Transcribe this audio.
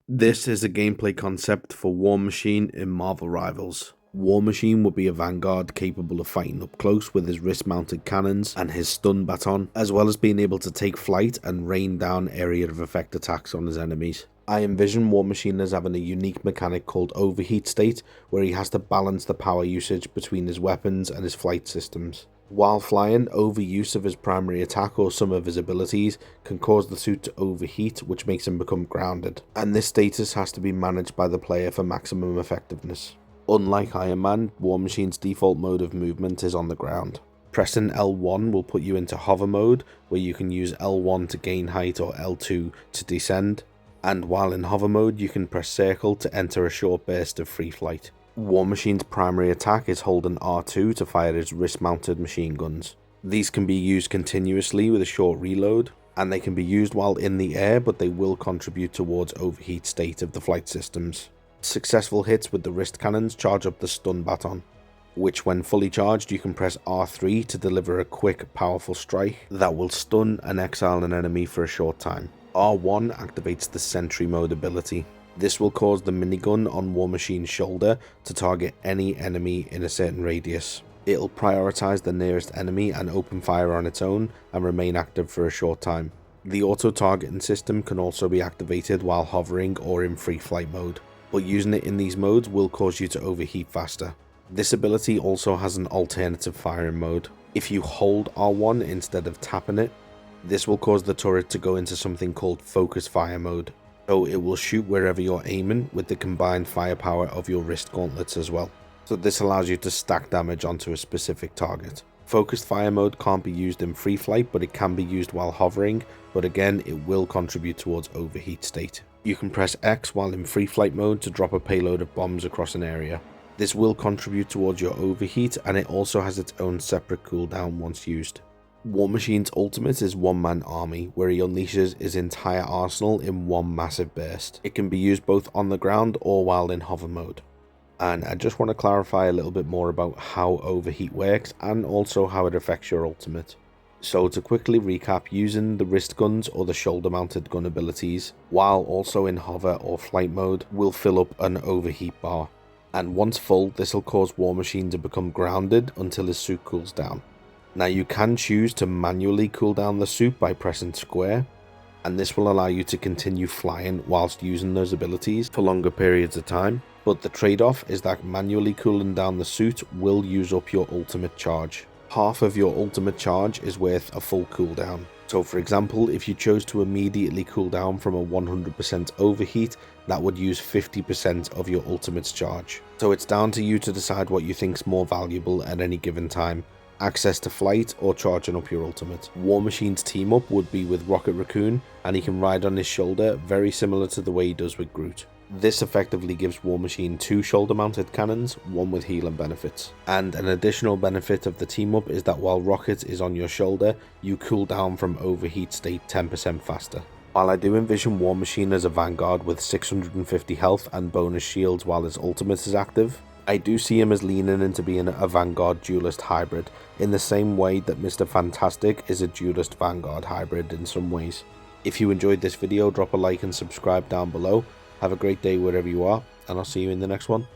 This is a gameplay concept for War Machine in Marvel Rivals. War Machine would be a vanguard capable of fighting up close with his wrist-mounted cannons and his stun baton, as well as being able to take flight and rain down area of effect attacks on his enemies. I envision War Machine as having a unique mechanic called overheat state, where he has to balance the power usage between his weapons and his flight systems. While flying, overuse of his primary attack or some of his abilities can cause the suit to overheat, which makes him become grounded, and this status has to be managed by the player for maximum effectiveness. Unlike Iron Man, War Machine's default mode of movement is on the ground. Pressing L1 will put you into hover mode, where you can use L1 to gain height or L2 to descend, and while in hover mode you can press circle to enter a short burst of free flight. War Machine's primary attack is holding R2 to fire his wrist-mounted machine guns. These can be used continuously with a short reload, and they can be used while in the air, but they will contribute towards overheat state of the flight systems. Successful hits with the wrist cannons charge up the stun baton, which when fully charged you can press R3 to deliver a quick, powerful strike that will stun and exile an enemy for a short time. R1 activates the sentry mode ability. This will cause the minigun on War Machine's shoulder to target any enemy in a certain radius. It'll prioritize the nearest enemy and open fire on its own and remain active for a short time. The auto-targeting system can also be activated while hovering or in free flight mode, but using it in these modes will cause you to overheat faster. This ability also has an alternative firing mode. If you hold R1 instead of tapping it, this will cause the turret to go into something called focus fire mode. So it will shoot wherever you're aiming with the combined firepower of your wrist gauntlets as well. So this allows you to stack damage onto a specific target. Focused fire mode can't be used in free flight, but it can be used while hovering, but again it will contribute towards overheat state. You can press X while in free flight mode to drop a payload of bombs across an area. This will contribute towards your overheat, and it also has its own separate cooldown once used. War Machine's ultimate is One Man Army, where he unleashes his entire arsenal in one massive burst. It can be used both on the ground or while in hover mode. And I just want to clarify a little bit more about how overheat works and also how it affects your ultimate. So to quickly recap, using the wrist guns or the shoulder mounted gun abilities, while also in hover or flight mode, will fill up an overheat bar. And once full, this will cause War Machine to become grounded until his suit cools down. Now you can choose to manually cool down the suit by pressing square, and this will allow you to continue flying whilst using those abilities for longer periods of time, but the trade-off is that manually cooling down the suit will use up your ultimate charge. Half of your ultimate charge is worth a full cooldown. So for example, if you chose to immediately cool down from a 100% overheat, that would use 50% of your ultimate's charge. So it's down to you to decide what you think's more valuable at any given time. Access to flight or charging up your ultimate. War Machine's team up would be with Rocket Raccoon, and he can ride on his shoulder very similar to the way he does with Groot. This effectively gives War Machine 2 shoulder mounted cannons, one with healing benefits. And an additional benefit of the team up is that while Rocket is on your shoulder, you cool down from overheat state 10% faster. While I do envision War Machine as a vanguard with 650 health and bonus shields while his ultimate is active, I do see him as leaning into being a Vanguard Duelist hybrid, in the same way that Mr. Fantastic is a Duelist Vanguard hybrid in some ways. If you enjoyed this video, drop a like and subscribe down below. Have a great day wherever you are, and I'll see you in the next one.